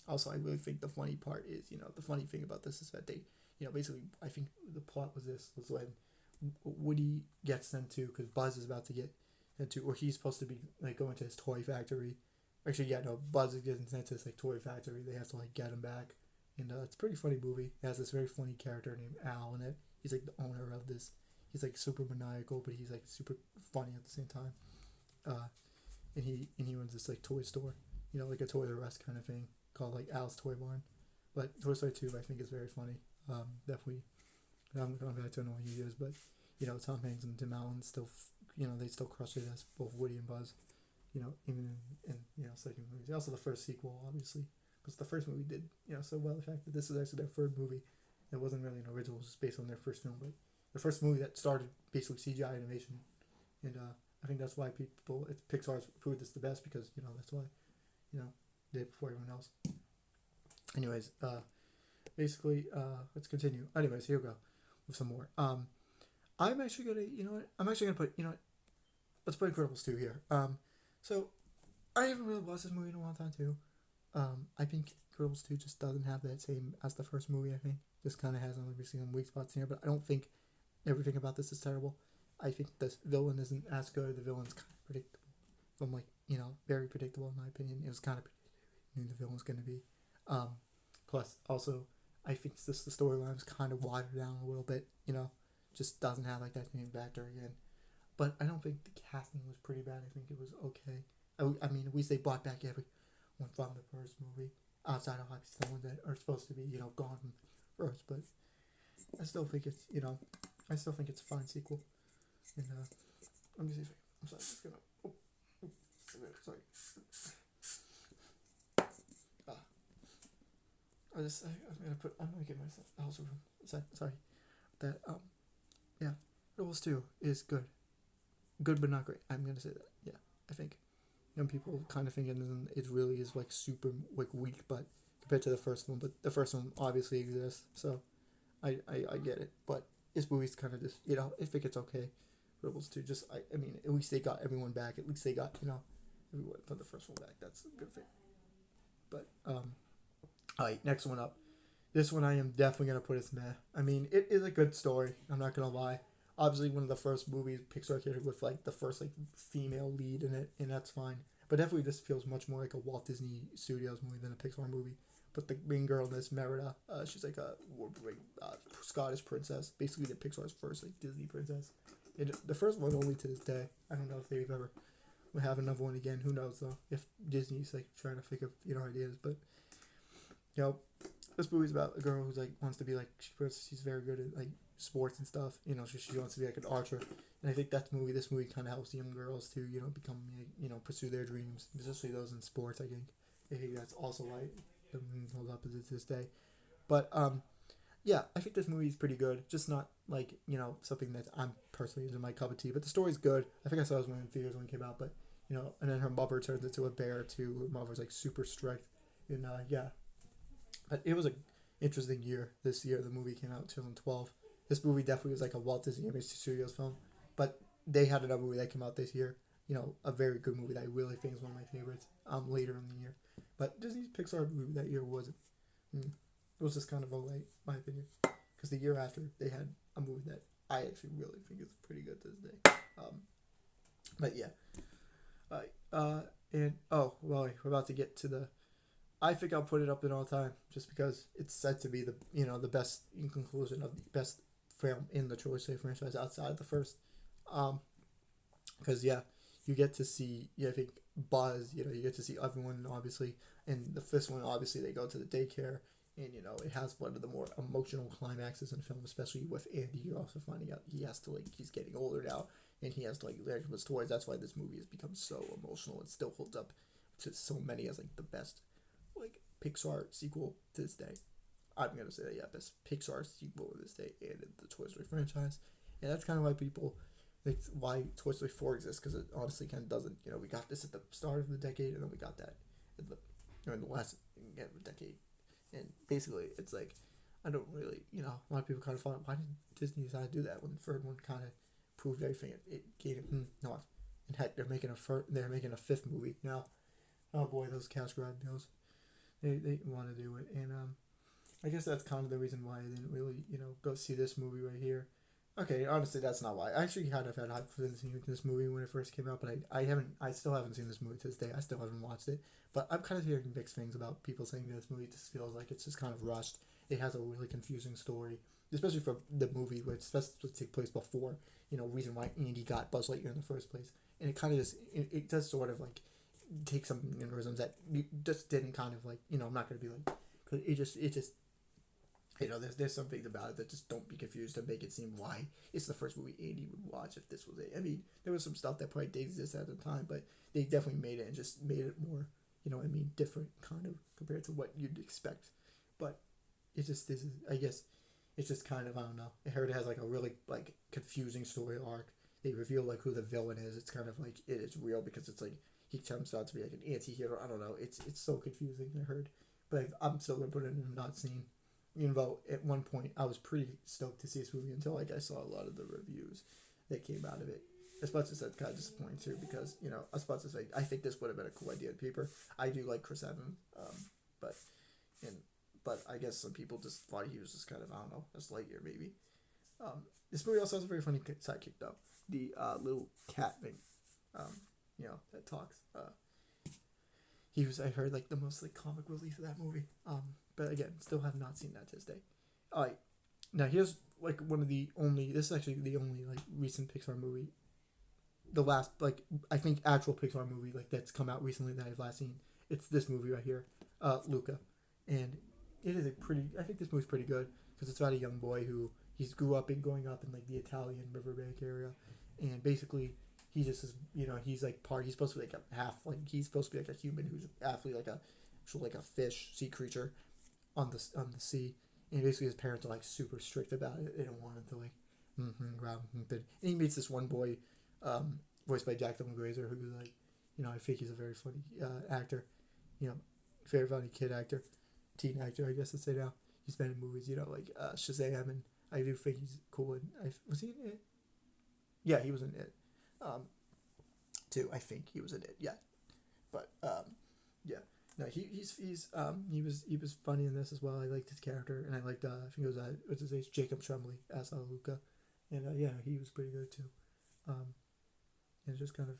also, I really think the funny part is, you know, the funny thing about this is that they, you know, basically, I think the plot was when Woody gets sent to, because Buzz is about to get into, or he's supposed to be, like, going to his toy factory. Actually, yeah, no, Buzz is getting sent to his, like, toy factory. They have to, like, get him back. And it's a pretty funny movie. It has this very funny character named Al in it. He's like the owner of this. He's like super maniacal, but he's like super funny at the same time. And he runs this like toy store, you know, like a Toys R Us kind of thing called like Al's Toy Barn. But Toy Story 2 I think is very funny. Definitely, I'm going back to annoying years, but you know, Tom Hanks and Tim Allen still, you know, they still crush it as both Woody and Buzz. You know, even in you know second movies. Also the first sequel, obviously. Because the first movie did, you know, so well. The fact that this is actually their third movie, it wasn't really an original, it was just based on their first film, but the first movie that started basically CGI animation, and I think that's why Pixar's proved this the best, because, you know, that's why, you know, they did before everyone else. Anyways, basically, let's continue. Anyways, here we go with some more. I'm actually gonna put, you know what, let's put Incredibles 2 here. So I haven't really watched this movie in a long time too. I think Incredibles 2 just doesn't have that same as the first movie, I think. Just kind of has obviously some weak spots here, but I don't think everything about this is terrible. I think the villain isn't as good. The villain's kind of predictable. From, like, you know, very predictable in my opinion. It was kind of knew the villain was going to be. Plus, also, I think the storyline was kind of watered down a little bit, you know. Just doesn't have, like, that main factor again. But I don't think the casting was pretty bad. I think it was okay. I mean, at least they brought back everyone from the first movie, outside of obviously the ones that are supposed to be, you know, gone from first, but I still think it's, you know, I still think it's a fine sequel. And let me see if I'm sorry, just gonna, sorry. I'm gonna give myself a house room. Sorry. That yeah, Rebels 2 is good but not great. I'm gonna say that. Yeah, I think. Young people kind of thinking it really is like super like weak, but compared to the first one, but the first one obviously exists, so I get it. But this movie's kind of just, you know, I think it's okay, Rebels 2. Just I mean, at least they got everyone back. At least they got everyone from the first one back. That's a good thing. But all right, next one up. This one I am definitely gonna put as meh. I mean, it is a good story. I'm not gonna lie. Obviously, one of the first movies Pixar did with like the first like female lead in it, and that's fine. But definitely, this feels much more like a Walt Disney Studios movie than a Pixar movie. But the main girl in this, Merida, she's like a Scottish princess, basically the Pixar's first like Disney princess. And the first one only to this day. I don't know if they've ever will have another one again. Who knows though? If Disney's like trying to think of ideas, but you know, this movie's about a girl who's like wants to be like she's very good at like sports and stuff. She wants to be like an archer, and I think this movie kind of helps young girls to become pursue their dreams, especially those in sports. I think that's also why it holds up to this day. But yeah, I think this movie is pretty good. Just not like something that I'm personally isn't my cup of tea. But the story's good. I think I saw it in theaters when it came out. But and then her mother turns into a bear too. Her mother's like super strict, and yeah. But it was an interesting year. This year, the movie came out in 2012. This movie definitely was like a Walt Disney Animation Studios film. But they had another movie that came out this year. A very good movie that I really think is one of my favorites. Later in the year, but Disney's Pixar movie that year wasn't. It was just kind of alright, my opinion. Because the year after, they had a movie that I actually really think is pretty good to this day. But yeah. And we're about to get to the. I think I'll put it up in all time just because it's said to be the best in conclusion of the best film in the Toy Story franchise outside of the first. Because yeah, you get to see I think Buzz. You get to see everyone obviously, and the first one obviously they go to the daycare. And it has one of the more emotional climaxes in the film, especially with Andy. You're also finding out he's getting older now, and he has to learn his toys. That's why this movie has become so emotional. It still holds up to so many as the best Pixar sequel to this day. I'm gonna say that best Pixar sequel to this day, and the Toy Story franchise. And that's kind of why why Toy Story 4 exists, because it honestly kind of doesn't. We got this at the start of the decade, and then we got that in the last decade. And basically, it's I don't really, a lot of people kind of thought, why didn't Disney decide to do that when the third one kind of proved everything it gave it? No, and heck, they're making a fifth movie now. Oh boy, those cash grab deals, they want to do it, and I guess that's kind of the reason why I didn't really, go see this movie right here. Okay, honestly, that's not why. I actually kind of had hype for this movie when it first came out, but I still haven't seen this movie to this day. I still haven't watched it, but I'm kind of hearing mixed things about people saying that this movie just feels like it's just kind of rushed. It has a really confusing story, especially for the movie, which supposed to take place before, reason why Andy got Buzz Lightyear in the first place, and it kind of just it does sort of take some mannerisms that you just didn't kind of I'm not gonna be because it just. There's some things about it that just don't be confused to make it seem why it's the first movie Andy would watch if this was it. I mean, there was some stuff that probably did exist at the time, but they definitely made it and just made it more, different kind of compared to what you'd expect. But it just is, I guess, it's just kind of, I don't know. I heard it has a really confusing story arc. They reveal who the villain is. It's kind of it is real because it's he turns out to be an anti-hero. I don't know. It's so confusing. I heard, but I'm still gonna put it in a not seen. Even though at one point I was pretty stoked to see this movie until I saw a lot of the reviews that came out of it. I was about to say it's kind of disappointing too because I was about to say I think this would have been a cool idea on paper. I do like Chris Evans, but I guess some people just thought he was just kind of, I don't know, a Lightyear maybe. This movie also has a very funny sidekick though, the little cat thing, that talks. He was, I heard, the most comic relief of that movie. But again, still have not seen that to this day. Alright, now here's one of the only. This is actually the only recent Pixar movie. The last I think actual Pixar movie that's come out recently that I've last seen. It's this movie right here, Luca, and it is a pretty. I think this movie's pretty good because it's about a young boy who growing up in the Italian Riverbank area, and basically he just is he's he's supposed to be a half he's supposed to be a human who's actually a fish sea creature on the sea, and basically his parents are super strict about it. They don't want him to grab him, and he meets this one boy, voiced by Jack Dylan Grazer, who's I think he's a very funny actor, very funny kid actor, teen actor I guess to say now. He's been in movies Shazam, and I do think he's cool. And was he in it? Yeah, he was in it. Um, too. I think he was in it. Yeah, but yeah. No, he was funny in this as well. I liked his character, and I liked I think it was what's his name, Jacob Tremblay as Luca, and yeah, he was pretty good too. Um, and just kind of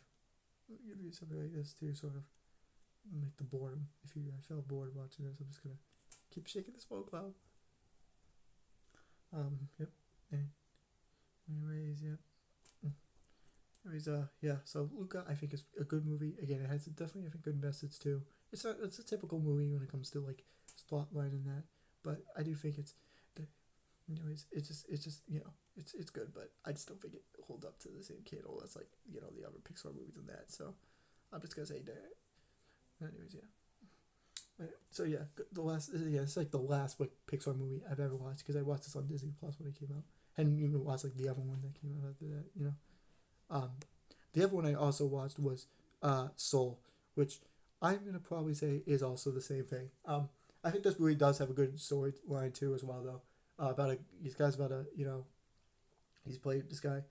give you something like this to sort of make the boredom. If you I felt bored watching this, I'm just gonna keep shaking the smoke cloud. Yep. Anyways, yeah. Anyways, yeah. So Luca, I think is a good movie. Again, it has definitely I think good message too. It's a typical movie when it comes to like plot line and that, but I do think it's, anyways, it's just it's good, but I just don't think it holds up to the same candle as like the other Pixar movies and that. So I'm just gonna say that. Anyways, yeah. So yeah, the last it's like the last like Pixar movie I've ever watched because I watched this on Disney Plus when it came out. I hadn't even watched like the other one that came out after that. Um, the other one I also watched was Soul, which I'm gonna probably say is also the same thing. I think this movie does have a good storyline too as well though. About these guys about he's played this guy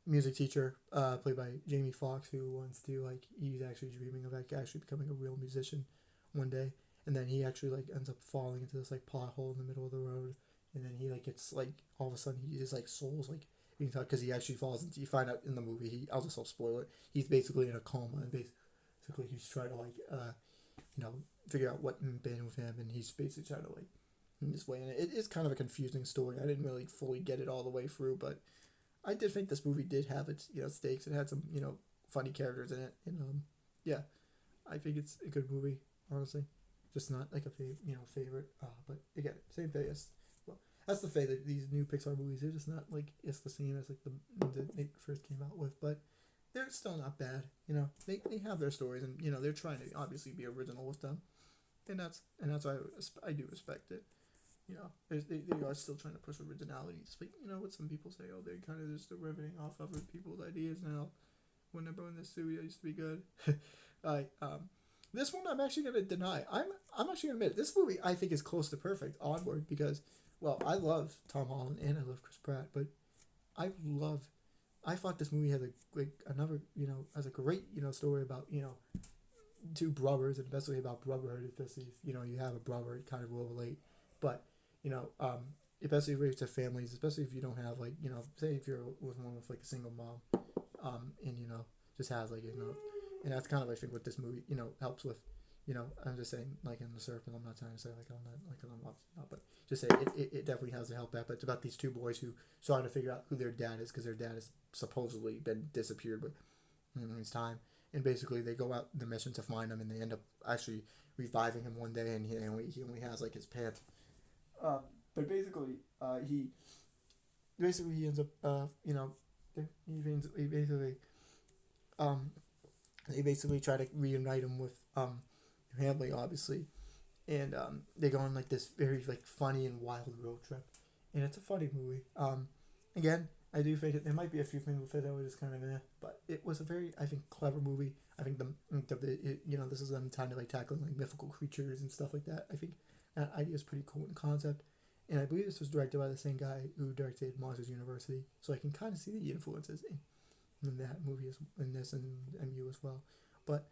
music teacher played by Jamie Foxx who wants to like he's actually dreaming of like actually becoming a real musician one day, and then he actually like ends up falling into this like pothole in the middle of the road, and then he like gets like all of a sudden he his like soul's like being taught because he actually falls into you find out in the movie I'll just spoil it, he's basically in a coma and basically he's trying to like you know figure out what been with him, and he's basically trying to like in this way, and it is kind of a confusing story. I didn't really fully get it all the way through, but I did think this movie did have its stakes. It had some funny characters in it, and yeah, I think it's a good movie. Honestly, just not like a favorite. But again, same thing as well. That's the thing that these new Pixar movies they're just not like it's the same as like the they first came out with, but they're still not bad. They have their stories, and they're trying to obviously be original with them, and that's why I do respect it. They are still trying to push originality. But what some people say, oh, they're kind of just riveting off other people's ideas now. Whenever in the studio used to be good. I This one I'm actually gonna deny. I'm actually gonna admit this movie I think is close to perfect. Onward because well I love Tom Holland and I love Chris Pratt, but I love I thought this movie had another has a great story about two brothers and especially about brotherhood. Especially if you have a brother, it kind of will relate, but you know, especially if it's a families, especially if you don't have like say if you're with one with like a single mom, and just has like and that's kind of I think what this movie helps with. I'm just saying like in the surface. I'm not trying to say like I'm not like I'm not, but just say it definitely has to help that. But it's about these two boys who trying to figure out who their dad is because their dad has supposedly been disappeared, but his time. And basically, they go out the mission to find him, and they end up actually reviving him one day, and he only has like his pants. Uh, but he ends up he basically um they basically try to reunite him with family obviously, and they go on like this very like funny and wild road trip, and it's a funny movie. Again, I do think there might be a few things with it that were just kind of but it was a very I think clever movie. I think this is them trying to like tackling like mythical creatures and stuff like that. I think that idea is pretty cool in concept, and I believe this was directed by the same guy who directed Monsters University, so I can kind of see the influences in that movie in this and MU as well. But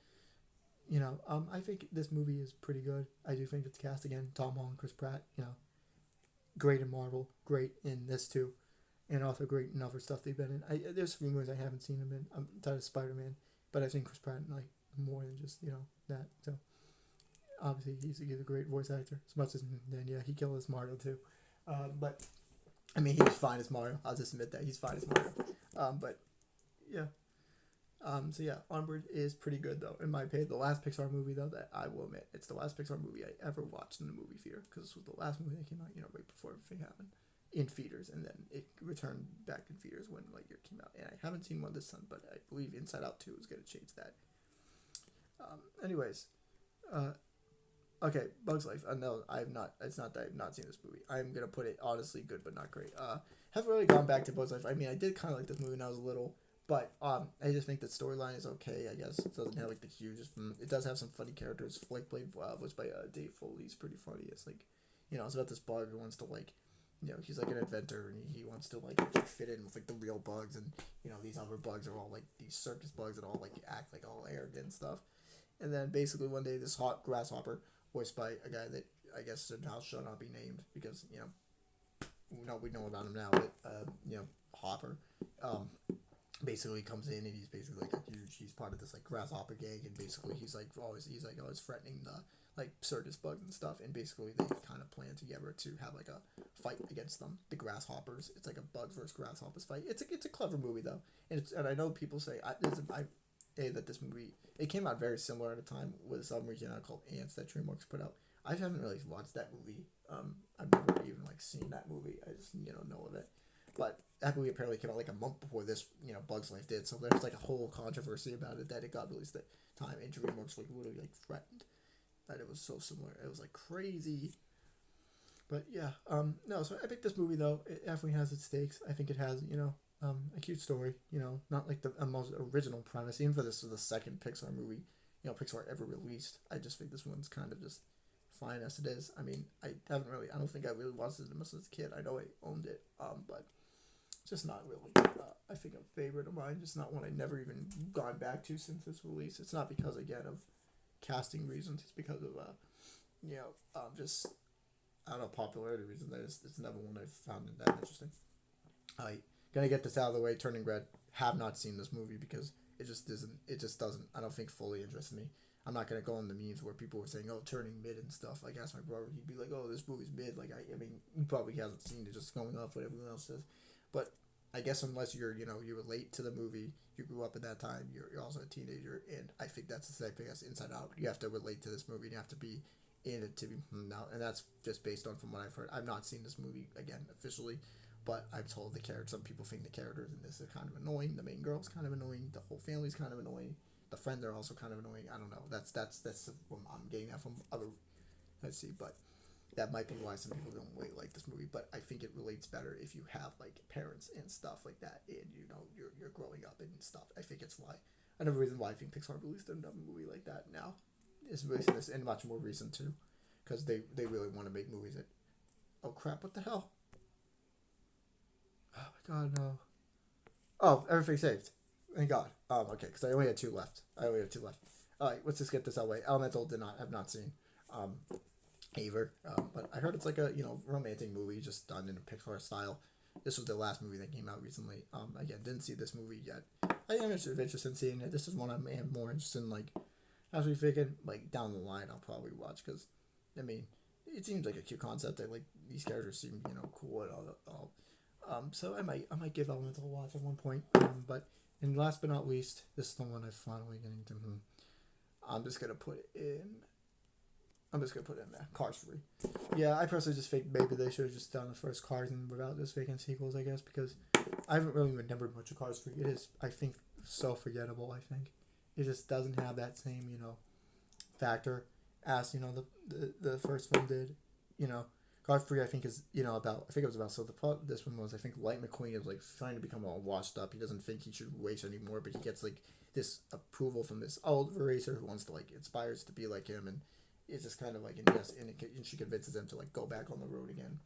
I think this movie is pretty good. I do think it's cast again, Tom Holland, Chris Pratt. Great in Marvel, great in this too, and also great in other stuff they've been in. There's a few movies I haven't seen them in. I'm tired of Spider Man, but I've seen Chris Pratt in like more than just that. So obviously he's a great voice actor. As much as then yeah he killed as Mario too, but I mean he was fine as Mario. I'll just admit that he's fine as Mario. But yeah. So yeah, Onward is pretty good though, in my opinion. The last Pixar movie though that I will admit, it's the last Pixar movie I ever watched in the movie theater because this was the last movie that came out, right before everything happened, in theaters, and then it returned back in theaters when Lightyear came out. And I haven't seen one this time, but I believe Inside Out 2 is gonna change that. Anyways, okay, Bugs Life. No, I have not. It's not that I've not seen this movie. I'm gonna put it honestly good, but not great. Haven't really gone back to Bugs Life. I mean, I did kind of like this movie when I was little. But I just think the storyline is okay. I guess it doesn't have like the hugest. It does have some funny characters. Like played voiced by Dave Foley. He's pretty funny. It's like, it's about this bug who wants to like, he's like an inventor, and he wants to like fit in with like the real bugs, and these other bugs are all like these circus bugs that all like act like all arrogant and stuff. And then basically one day this hot grasshopper, voiced by a guy that I guess now shall not be named because we know about him now, but Hopper, um, basically comes in and he's basically like a huge. He's part of this like grasshopper gang, and basically he's always threatening the like circus bugs and stuff. And basically they kind of plan together to have like a fight against them, the grasshoppers. It's like a bugs versus grasshoppers fight. It's a clever movie though, and I know people say that this movie it came out very similar at a time with some region called Ants that DreamWorks put out. I haven't really watched that movie. I've never even like seen that movie. I just know of it. But that movie apparently came out like a month before this, Bugs Life did. So there's like a whole controversy about it that it got released at time, and DreamWorks like literally like threatened that it was so similar. It was like crazy. But yeah, no. So I think this movie though it definitely has its stakes. I think it has a cute story. Not like the most original premise. Even for this is the second Pixar movie Pixar ever released. I just think this one's kind of just fine as it is. I mean, I don't think I really watched it much as a kid. I know I owned it, but it's just not really, I think, a favorite of mine. Just not one I never even gone back to since its release. It's not because, again, of casting reasons. It's because of, just, I don't know, popularity reasons. It's never one I've found that interesting. I gonna get this out of the way. Turning Red. Have not seen this movie because it just doesn't. I don't think fully interests me. I'm not gonna go on the memes where people were saying, "Oh, turning mid and stuff." Like, ask my brother, he'd be like, "Oh, this movie's mid." Like, I mean, he probably hasn't seen it, just going off what everyone else says. But I guess unless you relate to the movie, you grew up at that time, you're also a teenager, and I think that's the same thing as Inside Out. You have to relate to this movie, and you have to be in it to be now, and that's just based on from what I've heard. I've not seen this movie again officially, but I'm told the character. Some people think the characters in this are kind of annoying. The main girl's kind of annoying. The whole family's kind of annoying. The friends are also kind of annoying. I don't know. That's what I'm getting that from other. Let's see, but that might be why some people don't really like this movie. But I think it relates better if you have like parents and stuff like that, and you're growing up and stuff. I think it's why. Another reason why I think Pixar released another movie like that now is releasing this and much more recent too, because they really want to make movies that. Oh crap! What the hell? Oh my god, no. Oh, everything saved. Thank God. Okay, because I only had two left. All right, let's just get this out of the way. Elemental have not seen. Um, either. But I heard it's like a romantic movie just done in a Pixar style. This was the last movie that came out recently. Again, didn't see this movie yet. I am interested in seeing it. This is one I'm more interested in. Like, actually thinking like down the line, I'll probably watch because, I mean, it seems like a cute concept. That like these characters seem cool and all. So I might give Elemental a watch at one point. But and last but not least, this is the one I'm finally getting to. I'm just gonna put it in. There. Cars 3. Yeah, I personally just think maybe they should have just done the first Cars and without this vacant sequels, I guess, because I haven't really remembered much of Cars 3. It is, I think, so forgettable, I think. It just doesn't have that same, factor as, the first film did. Cars 3, I think, is, about, I think it was about, so the plot of this one was, I think, Light McQueen is, like, trying to become all washed up. He doesn't think he should race anymore, but he gets, like, this approval from this old racer who wants to, like, inspires to be like him, and it's just kind of like, and she convinces him to, like, go back on the road again.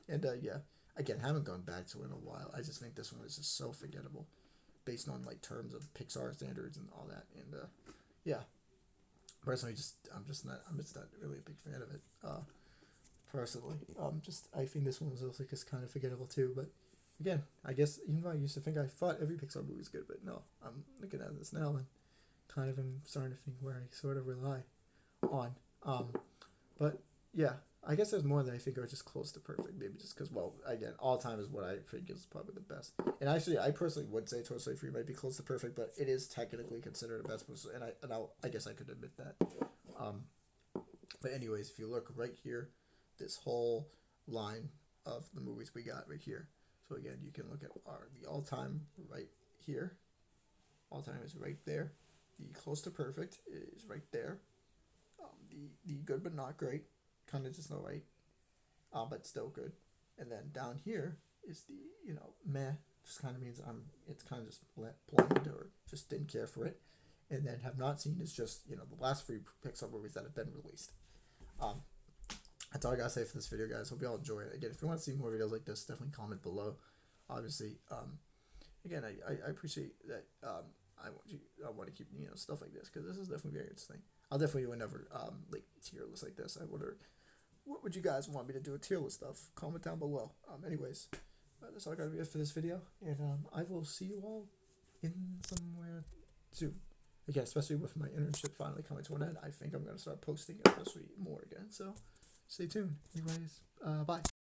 And, yeah, again, haven't gone back to it in a while. I just think this one is just so forgettable based on, like, terms of Pixar standards and all that. And, yeah, personally, I'm just not really a big fan of it, personally. I think this one was also just kind of forgettable, too. But, again, I guess, I used to think I thought every Pixar movie was good, but no, I'm looking at this now and kind of am starting to think where I sort of rely on. But yeah, I guess there's more that I think are just close to perfect. Maybe just because, well, again, all time is what I think is probably the best. And actually, I personally would say Toy Story 3 might be close to perfect, but it is technically considered the best. I guess I could admit that. But anyways, if you look right here, this whole line of the movies we got right here. So again, you can look at the all time right here. All time is right there. The close to perfect is right there. The good but not great, kind of just not right, but still good. And then down here is the meh, just kind of means it's kind of just bland or just didn't care for it. And then have not seen is just the last 3 Pixar movies that have been released. that's all I gotta say for this video, guys. Hope you all enjoy it. Again, if you want to see more videos like this, definitely comment below. Obviously, again, I appreciate that. I want to keep stuff like this because this is definitely very interesting. I'll definitely do another like tier list like this. I wonder what would you guys want me to do a tier list of? Comment down below. Anyways, that's all I gotta be for this video, and I will see you all in somewhere soon. Again, especially with my internship finally coming to an end, I think I'm gonna start posting especially more again. So stay tuned. Anyways, bye.